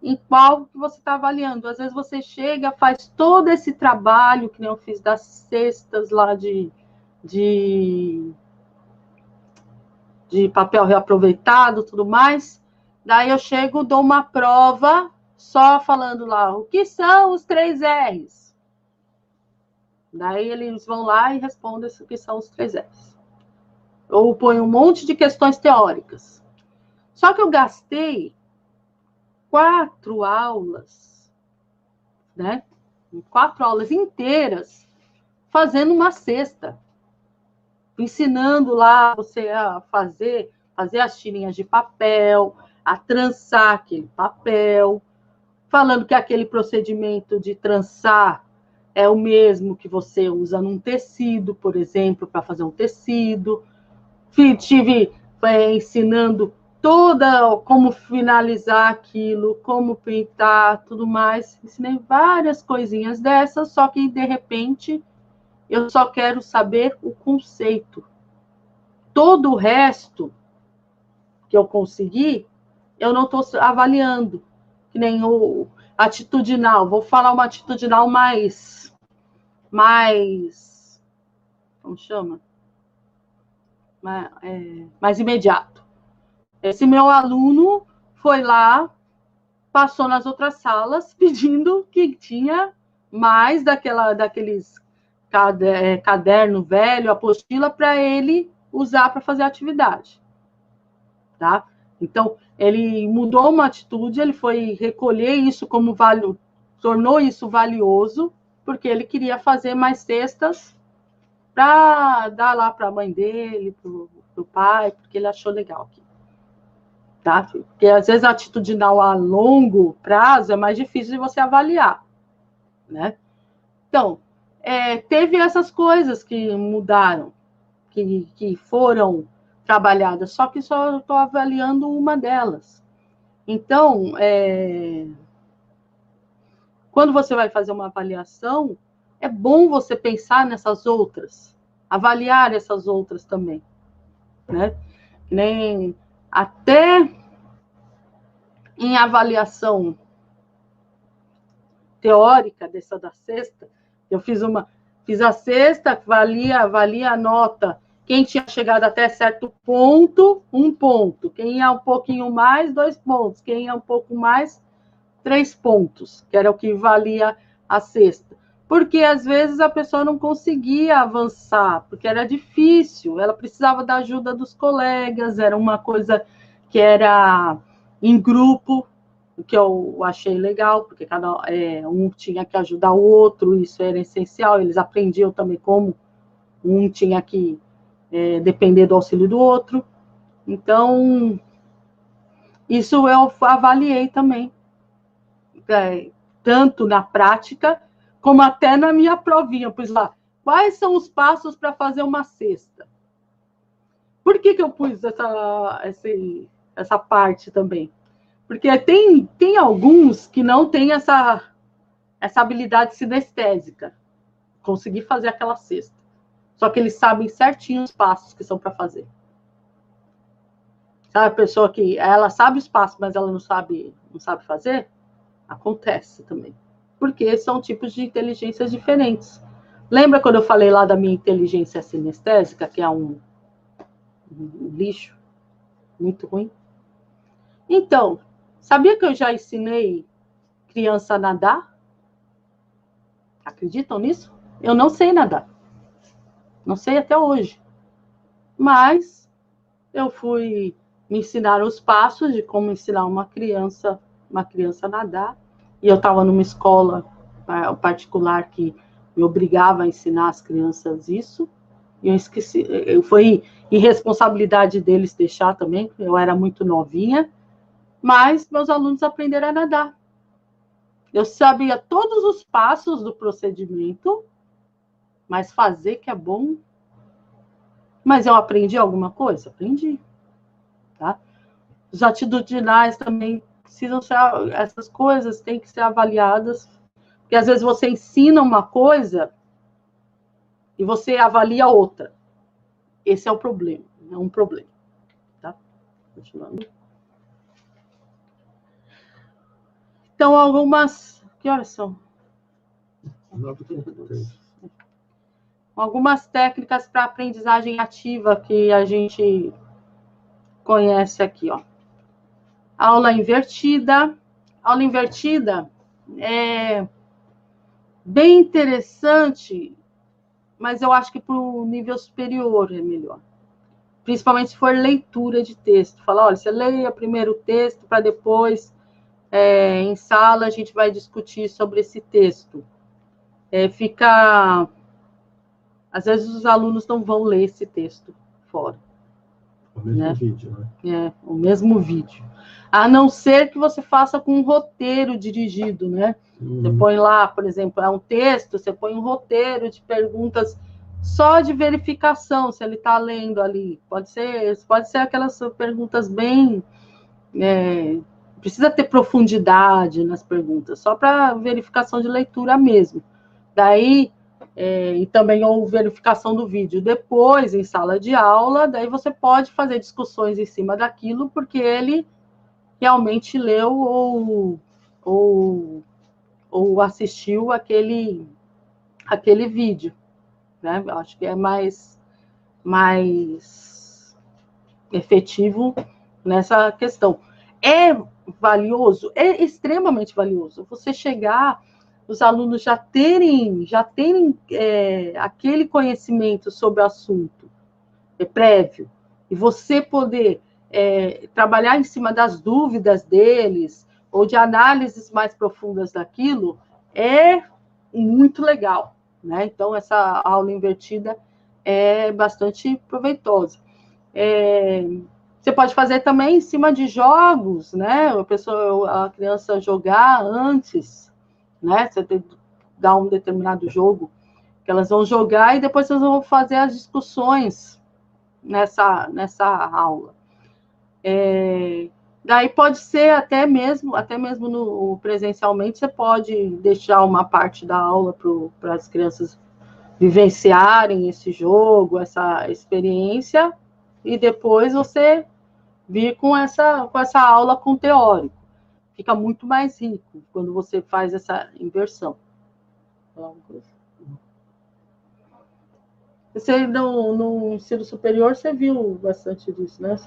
em qual que você está avaliando. Às vezes você chega, faz todo esse trabalho, que nem eu fiz das cestas lá de papel reaproveitado, tudo mais. Daí eu chego, dou uma prova só falando lá, o que são os 3 R's? Daí eles vão lá e respondem o que são os 3 R's. Ou põe um monte de questões teóricas. Só que eu gastei 4 aulas, né? 4 aulas inteiras fazendo uma cesta, ensinando lá você a fazer as tirinhas de papel, a trançar aquele papel, falando que aquele procedimento de trançar é o mesmo que você usa num tecido, por exemplo, para fazer um tecido. Tive ensinando toda como finalizar aquilo, como pintar, tudo mais. Ensinei várias coisinhas dessas, só que de repente eu só quero saber o conceito. Todo o resto que eu consegui, eu não estou avaliando. Que nem o atitudinal. Vou falar uma atitudinal mais como chama? Mais imediato. Esse meu aluno foi lá, passou nas outras salas, pedindo que tinha mais daqueles caderno velho, apostila, para ele usar para fazer atividade. Tá? Então, ele mudou uma atitude, ele foi recolher isso como tornou isso valioso, porque ele queria fazer mais cestas para dar lá para a mãe dele, para o pai, porque ele achou legal aqui. Tá? Porque às vezes a atitudinal a longo prazo é mais difícil de você avaliar, né? Então, teve essas coisas que mudaram, que foram trabalhadas, só que só estou avaliando uma delas. Então, quando você vai fazer uma avaliação, é bom você pensar nessas outras, avaliar essas outras também, né? Nem até em avaliação teórica dessa da sexta, eu fiz a sexta, valia a nota. Quem tinha chegado até certo ponto, 1 ponto. Quem ia um pouquinho mais, 2 pontos. Quem ia um pouco mais, 3 pontos, que era o que valia a sexta. Porque, às vezes, a pessoa não conseguia avançar, porque era difícil, ela precisava da ajuda dos colegas, era uma coisa que era em grupo, o que eu achei legal, porque um tinha que ajudar o outro, isso era essencial, eles aprendiam também como um tinha que depender do auxílio do outro. Então, isso eu avaliei também, tanto na prática, como até na minha provinha, pois lá, quais são os passos para fazer uma cesta? Por que eu pus essa parte também? Porque tem alguns que não têm essa habilidade sinestésica, conseguir fazer aquela cesta. Só que eles sabem certinho os passos que são para fazer. Sabe a pessoa que ela sabe os passos, mas ela não sabe fazer? Acontece também. Porque são tipos de inteligências diferentes. Lembra quando eu falei lá da minha inteligência sinestésica, que é um lixo muito ruim? Então, sabia que eu já ensinei criança a nadar? Acreditam nisso? Eu não sei nadar. Não sei até hoje. Mas eu fui me ensinar os passos de como ensinar uma criança a nadar. E eu estava numa escola particular que me obrigava a ensinar as crianças isso. E eu esqueci. Foi irresponsabilidade deles deixar também, eu era muito novinha. Mas meus alunos aprenderam a nadar. Eu sabia todos os passos do procedimento, mas fazer que é bom. Mas eu aprendi alguma coisa? Aprendi. Tá? Os atitudinais também precisam ser, essas coisas têm que ser avaliadas, porque às vezes você ensina uma coisa e você avalia outra. Esse é o problema, é um problema. Tá? Continuando. Então, algumas... Que horas são? 9h33. Algumas técnicas para aprendizagem ativa que a gente conhece aqui, ó. Aula invertida, aula invertida é bem interessante, mas eu acho que para o nível superior é melhor. Principalmente se for leitura de texto. Fala, olha, você leia primeiro o texto para depois, em sala, a gente vai discutir sobre esse texto. Às vezes os alunos não vão ler esse texto fora. O mesmo vídeo, né? O mesmo vídeo. A não ser que você faça com um roteiro dirigido, né? Você põe lá, por exemplo, é um texto, você põe um roteiro de perguntas só de verificação, se ele está lendo ali. Pode ser aquelas perguntas bem... precisa ter profundidade nas perguntas, só para verificação de leitura mesmo. Daí, e também ou verificação do vídeo. Depois, em sala de aula, daí você pode fazer discussões em cima daquilo, porque ele realmente leu ou assistiu aquele vídeo, né? Eu acho que é mais efetivo nessa questão. É valioso, é extremamente valioso você chegar, os alunos já terem aquele conhecimento sobre o assunto prévio, e você poder trabalhar em cima das dúvidas deles, ou de análises mais profundas daquilo, é muito legal, né? Então, essa aula invertida é bastante proveitosa. Você pode fazer também em cima de jogos, né? A criança jogar antes, né? Você dá um determinado jogo que elas vão jogar e depois vocês vão fazer as discussões nessa aula. Daí pode ser até mesmo no presencialmente, você pode deixar uma parte da aula para as crianças vivenciarem esse jogo, essa experiência, e depois você vir com essa aula com teórico. Fica muito mais rico quando você faz essa inversão. Você, no ensino superior, você viu bastante disso, né?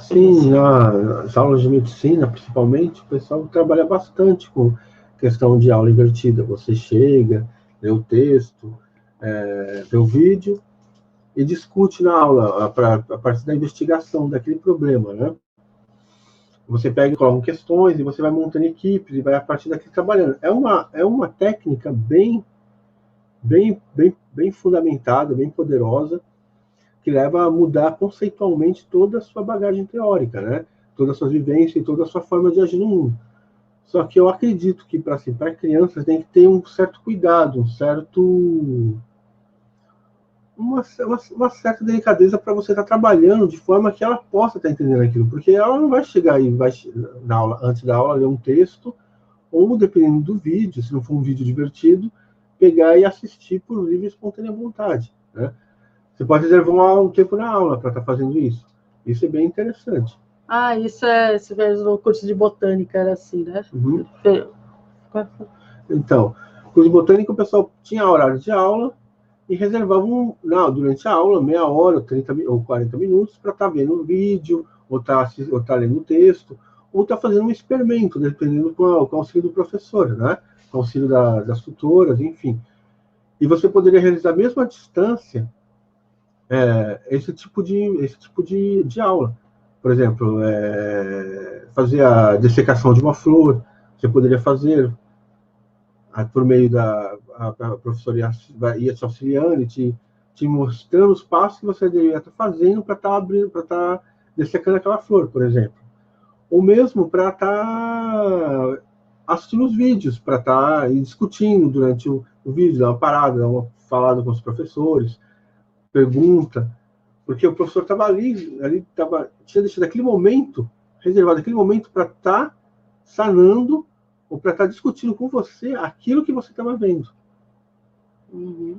Sim, nas aulas de medicina, principalmente, o pessoal trabalha bastante com questão de aula invertida. Você chega, lê o texto, vê o vídeo e discute na aula a partir da investigação daquele problema, né? Você pega e coloca questões e você vai montando equipes e vai a partir daqui trabalhando. É uma técnica bem fundamentada, bem poderosa, que leva a mudar conceitualmente toda a sua bagagem teórica, né? Toda a sua vivência e toda a sua forma de agir no mundo. Só que eu acredito que para crianças tem que ter um certo cuidado, uma certa delicadeza para você estar trabalhando de forma que ela possa estar entendendo aquilo, porque ela não vai chegar e na aula, antes da aula, ler um texto, ou dependendo do vídeo, se não for um vídeo divertido, pegar e assistir por livre e espontânea vontade, né? Você pode reservar um tempo na aula para estar fazendo isso. Isso é bem interessante. Isso você vê no curso de botânica, era assim, né? Uhum. Então, curso de botânica, o pessoal tinha horário de aula e reservavam, durante a aula, meia hora, 30 ou 40 minutos, para estar vendo o vídeo, ou estar lendo o texto, ou estar fazendo um experimento, dependendo com o auxílio do professor, né? Com o auxílio das tutoras, enfim. E você poderia realizar mesmo à distância esse tipo de aula. Por exemplo, fazer a dessecação de uma flor, você poderia fazer por meio a professora ia te auxiliando e te mostrando os passos que você deveria estar fazendo para estar dessecando aquela flor, por exemplo. Ou mesmo para estar assistindo os vídeos, para estar discutindo durante o vídeo, dar uma parada, dar uma falada com os professores, pergunta, porque o professor estava tinha deixado reservado aquele momento para estar sanando ou para estar discutindo com você aquilo que você estava vendo. Uhum.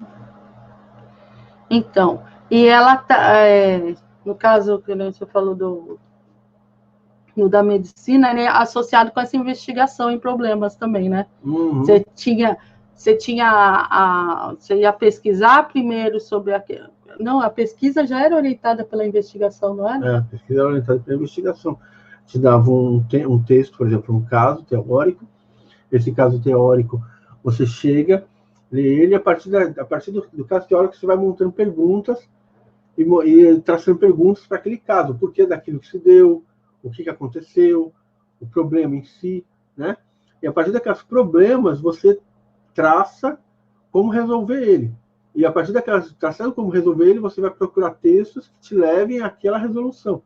Então, e ela no caso que você falou da medicina, né, associado com essa investigação em problemas também, né? Uhum. Você ia pesquisar primeiro sobre aquilo. Não, a pesquisa já era orientada pela investigação, não era? A pesquisa era orientada pela investigação. te dava um texto, por exemplo, um caso teórico. Esse caso teórico, você chega, lê ele, a partir do caso teórico, você vai montando perguntas e traçando perguntas para aquele caso. O porquê daquilo que se deu, o que aconteceu, o problema em si, né? E a partir daqueles problemas, você traça como resolver ele. E a partir daquelas traçando como resolver ele, você vai procurar textos que te levem àquela resolução.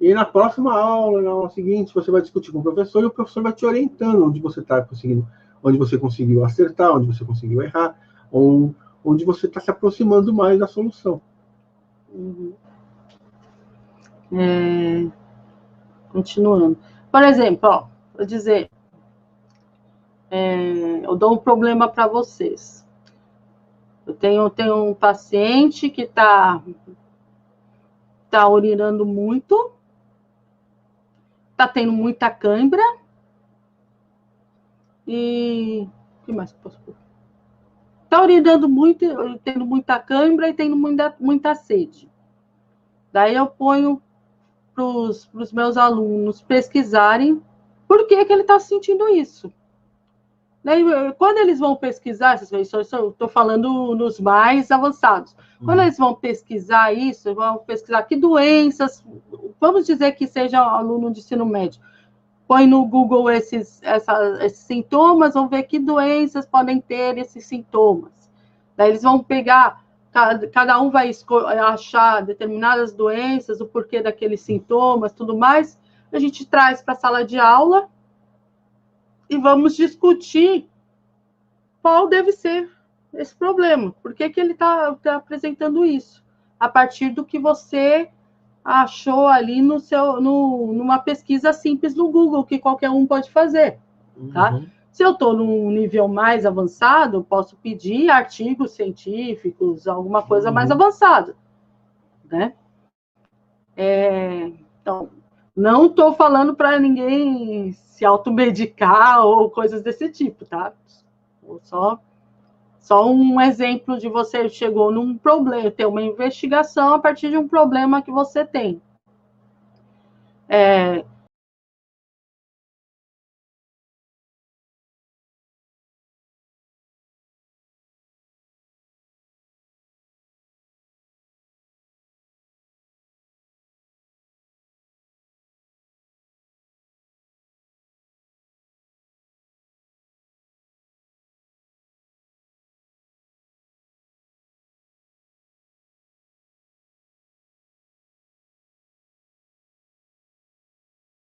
E na próxima aula, na aula seguinte, você vai discutir com o professor e o professor vai te orientando onde você está conseguindo, onde você conseguiu acertar, onde você conseguiu errar, ou onde você está se aproximando mais da solução. Continuando. Por exemplo, ó, vou dizer, eu dou um problema para vocês. Eu tenho um paciente que está urinando muito, está tendo muita cãibra e... O que mais posso pôr? Está urinando muito, tendo muita cãibra e tendo muita sede. Daí eu ponho para os meus alunos pesquisarem por que ele está sentindo isso. Daí, quando eles vão pesquisar, eu estou falando nos mais avançados, quando eles vão pesquisar isso, vão pesquisar que doenças, vamos dizer que seja um aluno de ensino médio, põe no Google esses sintomas, vão ver que doenças podem ter esses sintomas. Daí eles vão pegar, cada um vai achar determinadas doenças, o porquê daqueles sintomas, tudo mais, a gente traz para a sala de aula e vamos discutir qual deve ser esse problema, por que ele está apresentando isso, a partir do que você achou ali numa pesquisa simples no Google, que qualquer um pode fazer, tá? Uhum. Se eu estou num nível mais avançado, posso pedir artigos científicos, alguma coisa mais avançada, né? Então, não estou falando para ninguém se automedicar ou coisas desse tipo, tá? Só um exemplo de você chegou num problema, ter uma investigação a partir de um problema que você tem.